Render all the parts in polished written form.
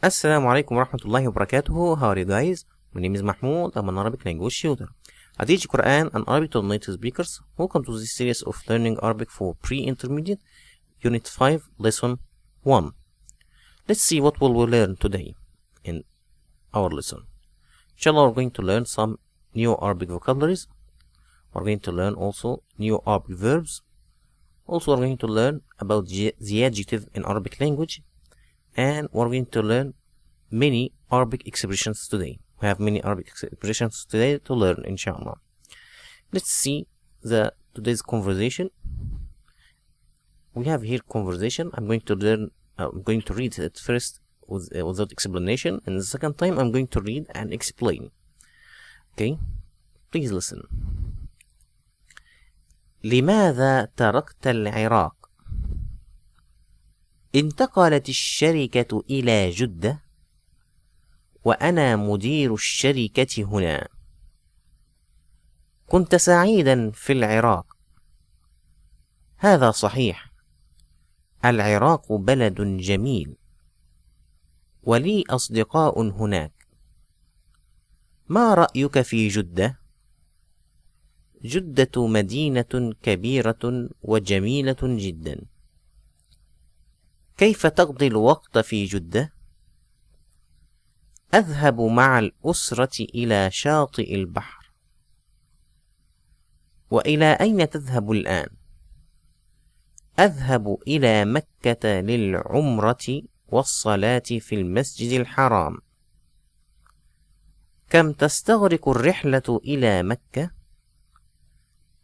Assalamu alaikum warahmatullahi wabarakatuh. How are you guys? My name is Mahmoud. I'm an Arabic language tutor. I teach Quran and Arabic to native speakers. Welcome to this series of learning Arabic for pre-intermediate, Unit 5, Lesson 1. Let's see what we will learn today in our lesson. Inshallah, we're going to learn some new Arabic vocabularies. We're going to learn also new Arabic verbs. Also, we're going to learn about the adjective in Arabic language. And we're going to learn many Arabic expressions today. We have many Arabic expressions today to learn, inshallah. Let's see today's conversation. We have here conversation. I'm going to read it first without explanation, and the second time I'm going to read and explain. Okay, please listen. لماذا تركت العراق؟ انتقلت الشركة إلى جدة وأنا مدير الشركة هنا. كنت سعيدا في العراق. هذا صحيح. العراق بلد جميل ولي أصدقاء هناك. ما رأيك في جدة؟ جدة مدينة كبيرة وجميلة جدا. كيف تقضي الوقت في جدة؟ أذهب مع الأسرة إلى شاطئ البحر. وإلى أين تذهب الآن؟ أذهب إلى مكة للعمرة والصلاة في المسجد الحرام. كم تستغرق الرحلة إلى مكة؟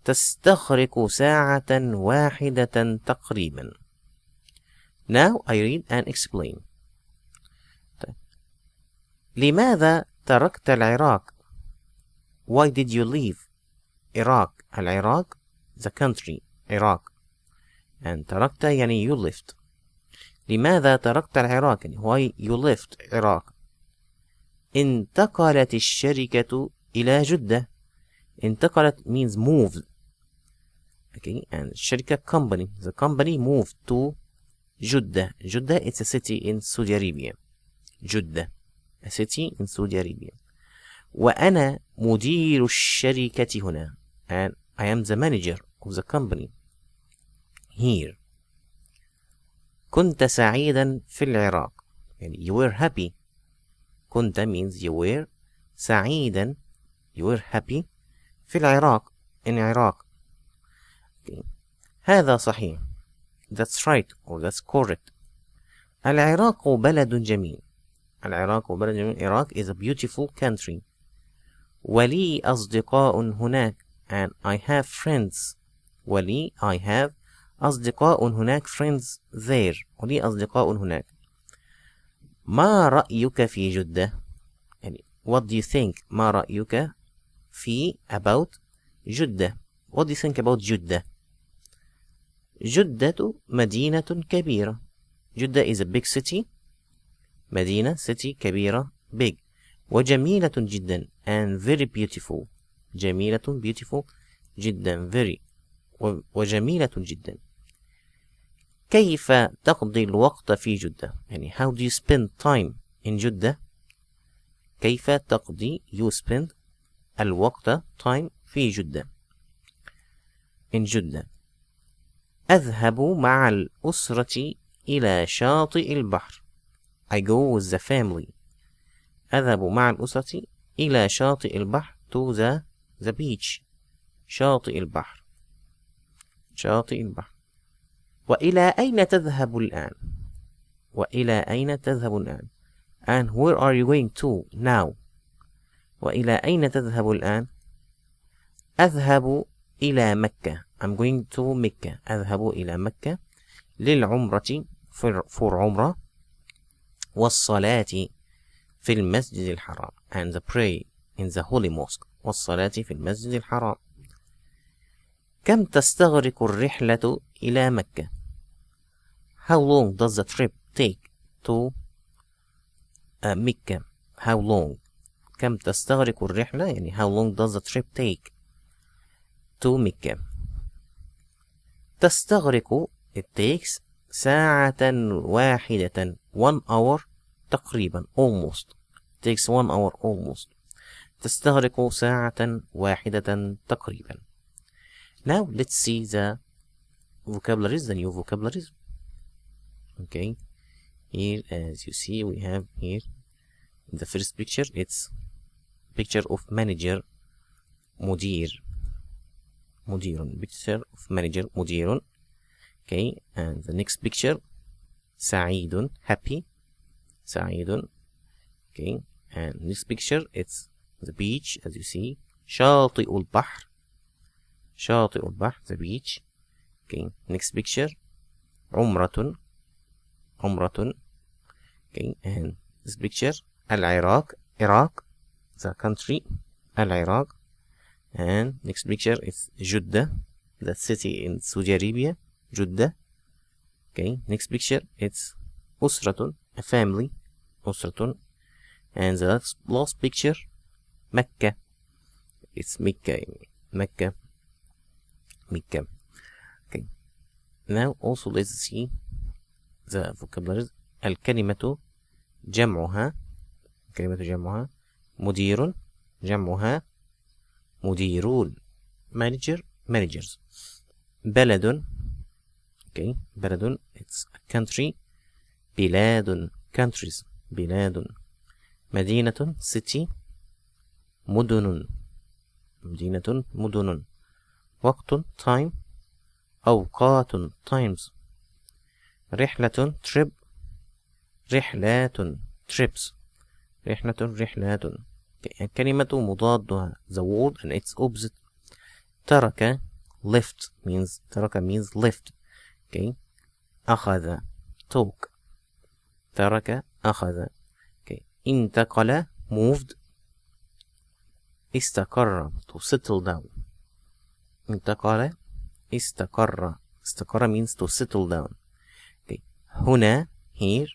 تستغرق ساعة واحدة تقريبا. Now I read and explain. لماذا تركت العراق? Why did you leave Iraq? العراق, the country, Iraq. And تركت يعني you left. لماذا تركت العراق? يعني why you left Iraq? انتقلت الشركة إلى جدة. انتقلت means moved. Okay, and الشركة company. The company moved to Jeddah. Jeddah is a city in Saudi Arabia. Jeddah, a city in Saudi Arabia. وأنا مدير الشركة هنا. And I am the manager of the company here. كنت سعيدا في العراق. يعني you were happy. كنت means you were. سعيدا you were happy. في العراق in Iraq. Okay. هذا صحيح. That's right or that's correct. العراق بلد جميل. العراق بلد جميل. Iraq is a beautiful country. ولي أصدقاء هناك. And I have friends. ولي I have أصدقاء هناك friends there. ولي أصدقاء هناك. ما رأيك في جدة؟ يعني what do you think? ما رأيك في about جدة? What do you think about جدة؟ جدة مدينة كبيرة. جدة is a big city. مدينة city كبيرة big. وجميلة جدا and very beautiful. جميلة beautiful جدا very. وجميلة جدا. كيف تقضي الوقت في جدة؟ يعني how do you spend time in جدة؟ كيف تقضي you spend الوقت time في جدة in جدة. أذهب مع الأسرة إلى شاطئ البحر. I go with the family. أذهب مع الأسرة إلى شاطئ البحر to the beach. شاطئ البحر. شاطئ البحر. وإلى أين تذهب الآن؟ وإلى أين تذهب الآن؟ And where are you going to now? وإلى أين تذهب الآن؟ أذهب إلى مكة. I'm going to مكة. أذهب إلى مكة للعمرة for عمرة والصلاة في المسجد الحرام and the pray in the holy mosque والصلاة في المسجد الحرام. كم تستغرق الرحلة إلى مكة؟ How long does the trip take to مكة? How long? كم تستغرق الرحلة يعني how long does the trip take to مكة؟ تستغرق it takes ساعة واحدة 1 hour تقريبا almost takes 1 hour almost. تستغرق ساعة واحدة تقريبا. Now let's see the vocabularies, the new vocabularies. Okay, here as you see we have here in the first picture, it's picture of manager, مدير, picture of manager, مدير. Okay, and the next picture, سعيد, happy, سعيد. Okay, and next picture, it's the beach as you see, شاطئ البحر, the beach. Okay, next picture, عمرة. Okay, and this picture, العراق, Iraq, the country, العراق. And next picture is Jeddah, the city in Saudi Arabia, Jeddah. Okay, next picture, it's أسرة, a family, أسرة. And the last picture, Mecca, it's Mecca. Okay, now also let's see the vocabularies. الكلمة جمعها, مدير, جمعها مديرون, manager, managers. بلد, okay, بلد, it's a country. بلاد, countries, بلاد. مدينة, city. مدن, وقت, time. أوقات, times. رحلة, trip. رحلات, trips. رحلات. الكلمة مضادها, the word and its opposite. ترك, left, means left. Okay, أخذ, took. ترك, أخذ. Okay, انتقل, moved. استقر, to settle down. انتقل, استقر means to settle down. Okay, هنا, here.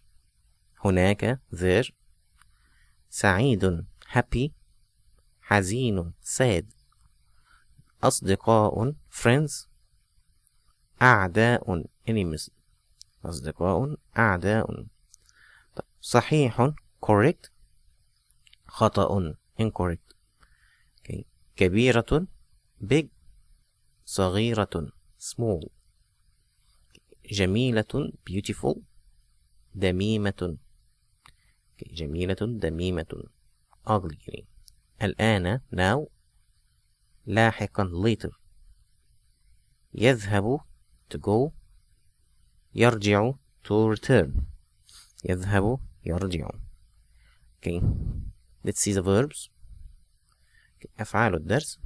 هناك, there. سعيد, happy. حزين, sad. أصدقاء, friends. أعداء, enemies. أصدقاء, أعداء. صحيح, correct. خطأ, incorrect. Okay. كبيرة, big. صغيرة, small. جميلة, beautiful. دميمة. Okay. جميلة, دميمة, ugly. الآن, now. لاحقا, later. يذهب, to go. يرجع, to return. يذهب, يرجع. Okay, let's see the verbs. Okay. أفعال الدرس.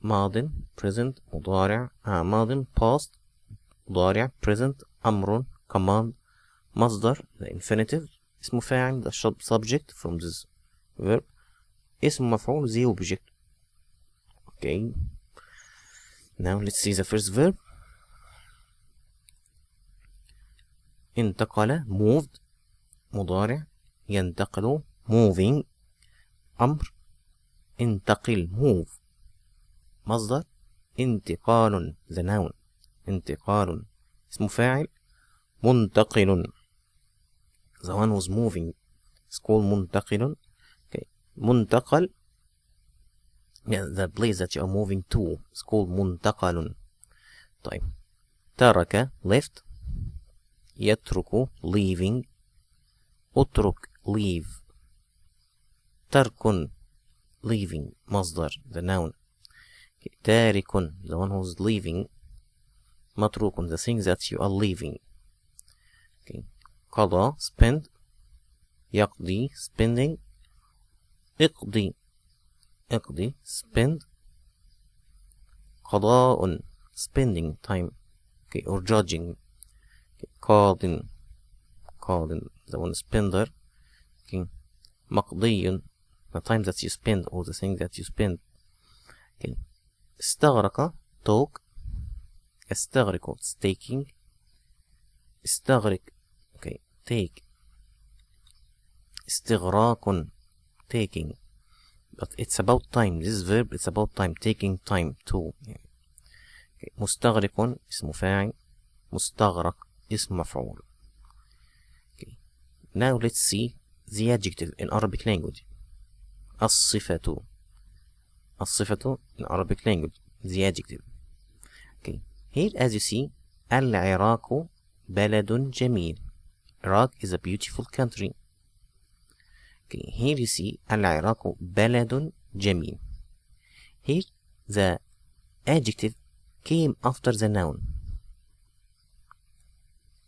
ماض, present, مضارع. ماض, past, مضارع. present, أمر, command. مصدر, the infinitive. اسم فاعل, the subject from this verb. اسم مفعول, the object. Okay, now let's see the first verb. انتقل, moved, مضارع. ينتقل, moving, أمر. انتقل, move, مصدر. انتقال, the noun. انتقال, اسم فاعل. منتقل, the one who's moving, it's called منتقل. Okay, منتقل, yeah, the place that you are moving to, it's called منتقل. طيب, ترك, left. يترك, leaving. اترك, leave. ترك, leaving, مصدر, the noun. Okay. تارك, the one who's leaving. متروك, the thing that you are leaving. Okay. قضى, spend. يقضي, spending. اقضي, spend. قضاء, spending time. Okay, or judging. Okay. قاضٍ, the one spender. Okay. مقضي, the time that you spend or the thing that you spend. Okay. استغرق, took. استغرق, it's taking. استغرق, okay, take. استغراق, taking. But it's about time. This verb, it's about time, taking time too. Okay. مستغرق, اسم فاعل. مستغرق, اسم مفعول. Okay. now let's see the adjective in Arabic language. الصفة in Arabic language, the adjective. Okay, here as you see, العراق بلد جميل. Iraq is a beautiful country. Okay, here you see العراق بلد جميل. Here the adjective came after the noun.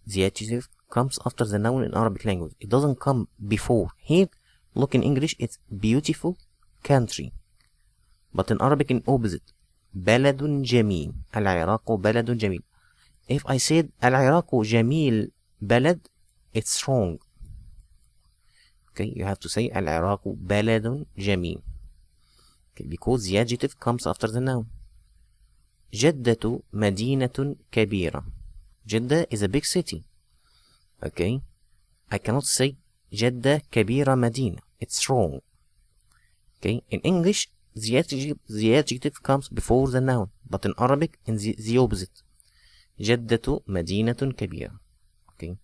The adjective comes after the noun in Arabic language. It doesn't come before. Here, look in English, it's beautiful country. But in Arabic, in opposite. بلد جميل. العراق بلد جميل. If I said العراق جميل بلد, it's wrong. Okay, you have to say العراق بلد جميل. Okay, because the adjective comes after the noun. جدة مدينة كبيرة. Jeddah is a big city. Okay, I cannot say جدة كبيرة مدينة. It's wrong. Okay, in English, the adjective comes before the noun, but in Arabic, in the opposite. جدة مدينة كبيرة. Okay,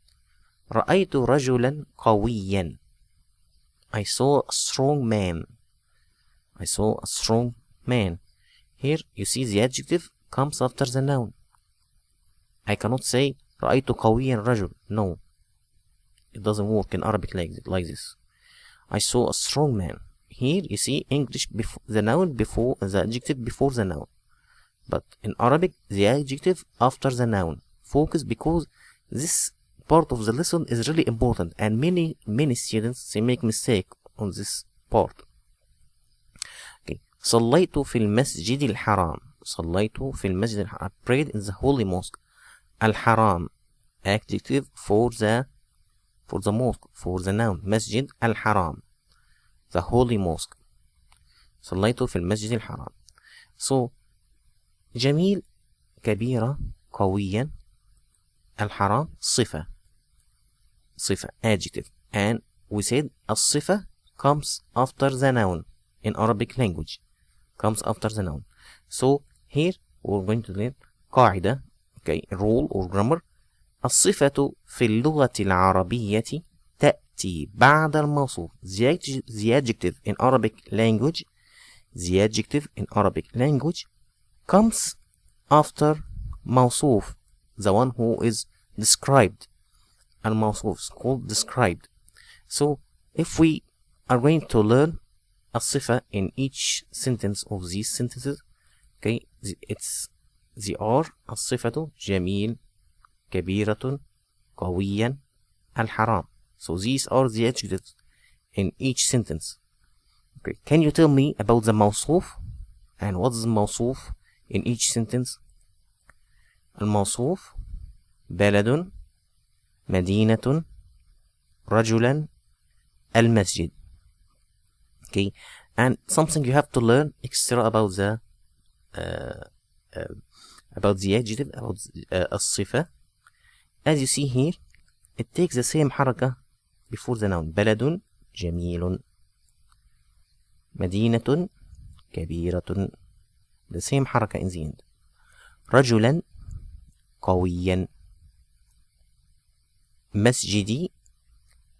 رأيت رجلا قويا. I saw a strong man. I saw a strong man. Here, you see the adjective comes after the noun. I cannot say رأيت قويا رجل. No, it doesn't work in Arabic like this. I saw a strong man. Here you see English before the noun, before the adjective before the noun, but in Arabic the adjective after the noun. Focus, because this part of the lesson is really important, and many students they make mistake on this part. Okay, صليت في المسجد الحرام. صليت في المسجد الحرام. I prayed in the holy mosque. Al-Haram, adjective for the mosque, for the noun. Masjid al-Haram, the holy mosque. صليت في المسجد الحرام. So, جميل كبيرة قويا. الحرام صفة, adjective, and we said الصفة comes after the noun in Arabic language, comes after the noun. So here we're going to learn قاعدة. Okay, rule or grammar. الصفة في اللغة العربية تأتي بعد الموصوف. The adjective in Arabic language, comes after موصوف, the one who is described. الموصوف is called described. So if we are going to learn الصفة in each sentence of these sentences, okay, they are الصفة جميل كبيرة قويا الحرام. So these are the adjectives in each sentence. Okay, can you tell me about the موصوف and what is موصوف in each sentence? الموصوف بلد مدينة رجلا المسجد. Okay, and something you have to learn extra about the adjective, about الصفة. As you see here, it takes the same حركة before the noun. بلد جميل مدينة كبيرة, the same حركة in the end. رجلا قويا مسجدي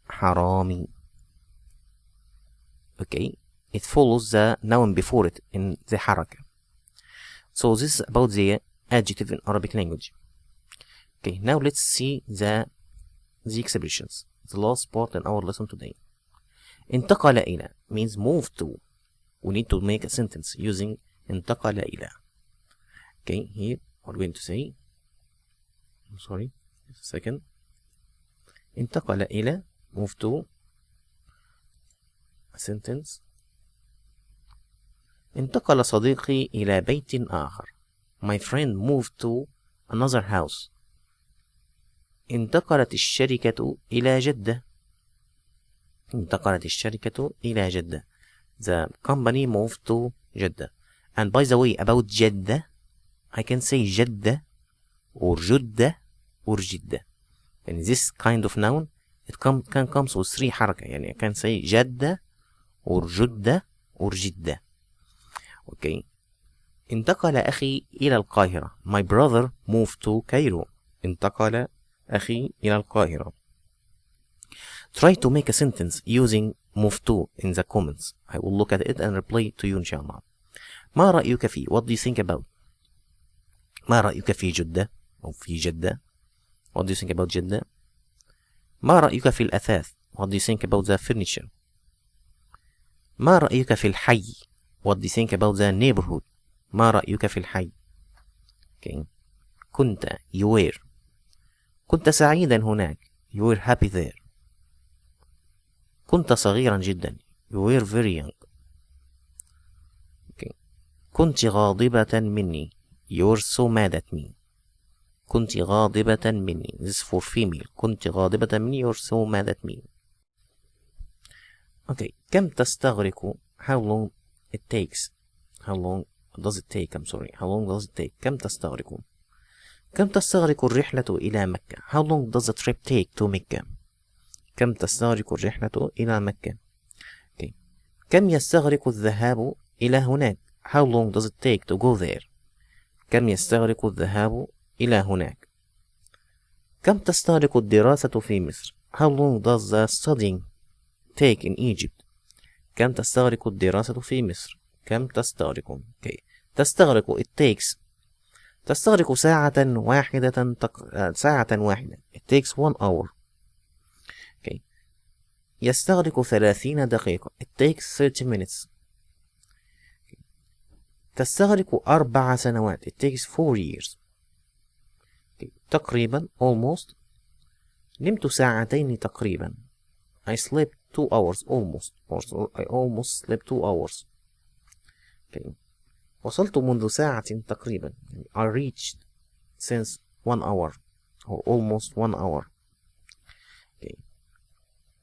حرامي. Okay, it follows the noun before it in the حركة. So this is about the adjective in Arabic language. Okay, now let's see the expressions, the last part in our lesson today. انتقل إلى means move to. We need to make a sentence using انتقل إلى. Okay, here we're going to say, I'm sorry, just a second. انتقل إلى, move to, a sentence. انتقل صديقي إلى بيت آخر. My friend moved to another house. انتقلت الشركة إلى جدة. انتقلت الشركة إلى جدة. The company moved to Jeddah. And by the way, about Jeddah, I can say Jeddah or Juddah or Jiddah. And this kind of noun, it can come with three حركة. يعني I can say Jeddah or Juddah or Jiddah. Okay. انتقل أخي إلى القاهرة. My brother moved to Cairo. انتقل أخي إلى القاهرة. Try to make a sentence using move to in the comments. I will look at it and reply to you inshallah. ما رأيك في? What do you think about? ما رأيك في جدة أو في جدة? What do you think about جدة? ما رأيك في الأثاث? What do you think about the furniture? ما رأيك في الحي? What do you think about the neighborhood? ما رأيك في الحي? Okay. كنت you were. كنت سعيدا هناك. You were happy there. كنت صغيرا جدا. You were very young. Okay. كنت غاضبة مني. You were so mad at me. كنت غاضبة مني. This is for female. كنت غاضبة مني. You were so mad at me. Okay. كم تستغرق? How long it takes? How long does it take? I'm sorry. How long does it take? كم تستغرق? كم تستغرق الرحلة إلى مكة? How long does the trip take to مكة? كم تستغرق الرحلة إلى مكة؟ Okay. كم يستغرق الذهاب إلى هناك؟ How long does it take to go there? كم يستغرق الذهاب إلى هناك؟ كم تستغرق الدراسة في مصر؟ How long does the studying take in Egypt? كم تستغرق الدراسة في مصر؟ كم تستغرق؟ Okay. تستغرق it takes. تستغرق ساعة واحدة ساعة واحدة. It takes 1 hour. Okay. يستغرق 30 دقيقة. It takes 30 minutes. Okay. تستغرق 4 سنوات. It takes 4 years. Okay. تقريبا almost. نمت ساعتين تقريبا. I slept 2 hours almost. I almost slept 2 hours. Okay. وصلت منذ ساعة تقريبا. I reached since 1 hour or almost 1 hour. Okay.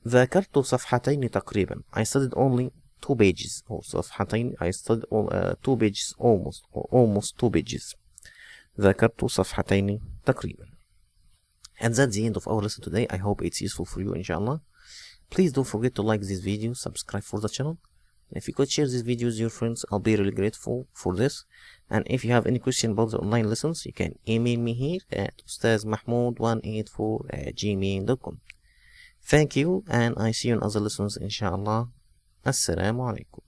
ذاكرت صفحتين تقريبا. I studied only 2 pages or صفحتين. I studied 2 pages almost or almost 2 pages. ذاكرت صفحتين تقريبا. And that's the end of our lesson today. I hope it's useful for you inshallah. Please don't forget to like this video, subscribe for the channel. If you could share this video with your friends, I'll be really grateful for this. And if you have any question about the online lessons, you can email me here at ustazmahmoud184@gmail.com. Thank you, and I see you in other lessons inshallah. Assalamu alaikum.